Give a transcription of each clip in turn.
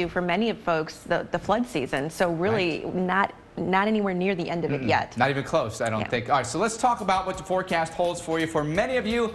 for many of folks the flood season. So really not anywhere near the end of it yet. Not even close, I don't think. All right, so let's talk about what the forecast holds for you. For many of you,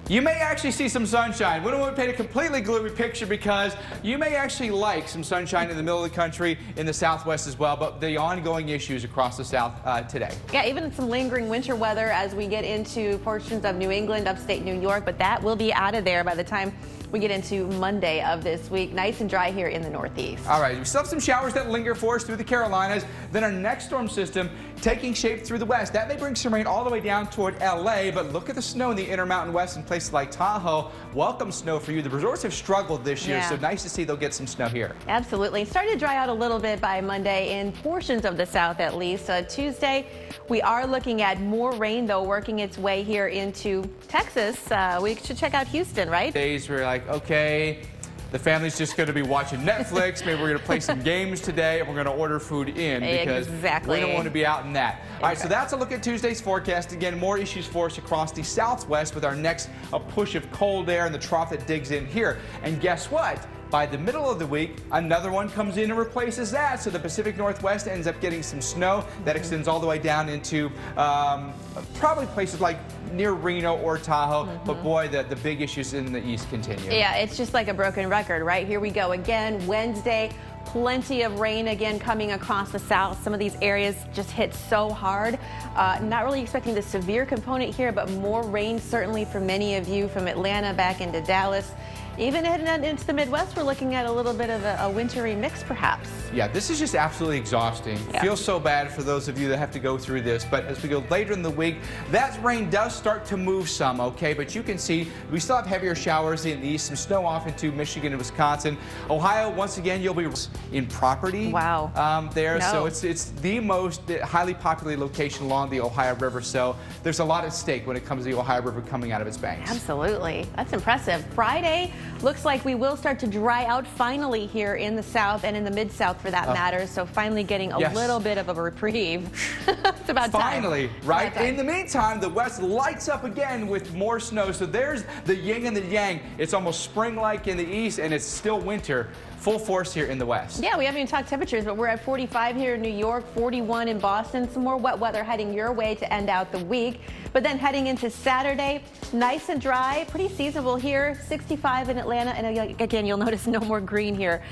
you may actually see some sunshine. We don't want to paint a completely gloomy picture because you may actually like some sunshine in the middle of the country, in the southwest as well, but the ongoing issues across the south today. Yeah, even some lingering winter weather as we get into portions of New England, upstate New York, but that will be out of there by the time we get into Monday of this week. Nice and dry here in the Northeast. All right, we still have some showers that linger for us through the Carolinas. Then our next storm system taking shape through the west. That may bring some rain all the way down toward LA, but look at the snow in the Intermountain West and places like Tahoe. Welcome snow for you. The resorts have struggled this year, so nice to see they'll get some snow here. Absolutely. Starting to dry out a little bit by Monday in portions of the south at least. Tuesday, we are looking at more rain, though, working its way here into Texas. We should check out Houston, right? Days we're like, okay, the family's just going to be watching Netflix. Maybe we're going to play some games today, and we're going to order food in because we don't want to be out in that. All right, so that's a look at Tuesday's forecast. Again, more issues for us across the southwest with our next push of cold air and the trough that digs in here. And guess what? By the middle of the week, another one comes in and replaces that. So the Pacific Northwest ends up getting some snow that extends all the way down into probably places like near Reno or Tahoe. But boy, the big issues in the east continue. Yeah, it's just like a broken record, right? Here we go again. Wednesday, plenty of rain again coming across the south. Some of these areas just hit so hard. Not really expecting the severe component here, but more rain certainly for many of you from Atlanta back into Dallas. Even heading into the Midwest, we're looking at a little bit of a wintry mix, perhaps. Yeah, this is just absolutely exhausting. Feels so bad for those of you that have to go through this. But as we go later in the week, that rain does start to move some, okay? But you can see we still have heavier showers in the east, some snow off into Michigan and Wisconsin. Ohio, once again, you'll be in property there. So it's the most highly populated location along the Ohio River. So there's a lot at stake when it comes to the Ohio River coming out of its banks. Absolutely. That's impressive. Friday, looks like we will start to dry out finally here in the south and in the mid-south for that matter. So finally getting a little bit of a reprieve. It's about time. Finally, right? In the meantime, the west lights up again with more snow. So there's the yin and the yang. It's almost spring-like in the east, and it's still winter. Full force here in the west. Yeah, we haven't even talked temperatures, but we're at 45 here in New York, 41 in Boston. Some more wet weather heading your way to end out the week. But then heading into Saturday, nice and dry, pretty seasonable here, 65 in Atlanta. And again, you'll notice no more green here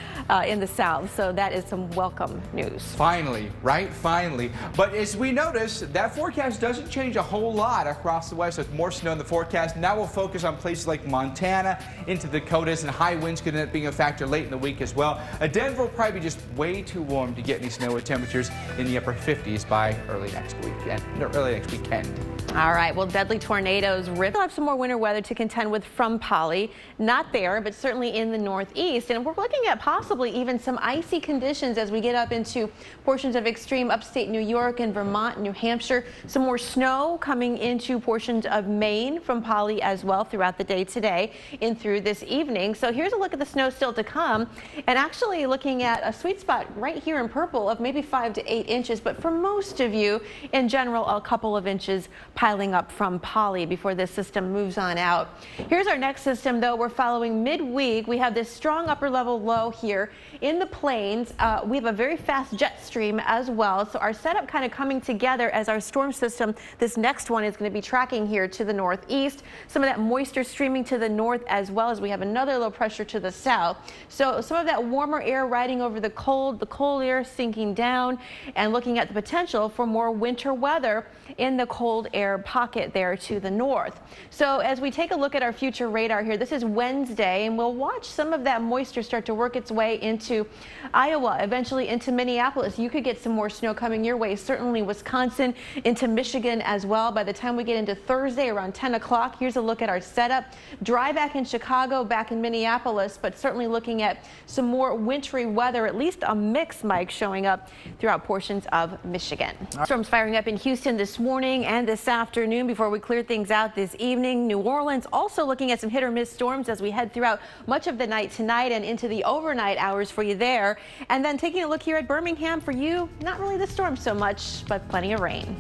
in the south. So that is some welcome news. Finally, right? Finally. But as we notice, that forecast doesn't change a whole lot across the west with more snow in the forecast. Now we'll focus on places like Montana, into the Dakotas, and high winds could end up being a factor late in the week as well. Denver will probably be just way too warm to get any snow with temperatures in the upper 50s by early next weekend. All right, well, deadly tornadoes rip. We'll have some more winter weather to contend with from Polly. Not there, but certainly in the northeast. And we're looking at possibly even some icy conditions as we get up into portions of extreme upstate New York and Vermont and New Hampshire. Some more snow coming into portions of Maine from Polly as well throughout the day today and through this evening. So here's a look at the snow still to come. And actually looking at a sweet spot right here in purple of maybe 5 to 8 inches. But for most of you, in general, a couple of inches piling up from Polly before this system moves on out. Here's our next system, though. We're following midweek. We have this strong upper level low here in the plains. We have a very fast jet stream as well. So our setup kind of coming together as our storm system. This next one is going to be tracking here to the northeast. Some of that moisture streaming to the north as well as we have another low pressure to the south. So some of that warmer air riding over the cold air sinking down and looking at the potential for more winter weather in the cold air pocket there to the north. So as we take a look at our future radar here, this is Wednesday, and we'll watch some of that moisture start to work its way into Iowa, eventually into Minneapolis. You could get some more snow coming your way, certainly Wisconsin, into Michigan as well. By the time we get into Thursday around 10 o'clock, here's a look at our setup. Dry back in Chicago, back in Minneapolis, but certainly looking at some more wintry weather, at least a mix, Mike, showing up throughout portions of Michigan. Storms firing up in Houston this morning and this afternoon before we clear things out this evening. New Orleans also looking at some hit or miss storms as we head throughout much of the night tonight and into the overnight hours for you there. And then taking a look here at Birmingham for you, not really the storm so much, but plenty of rain.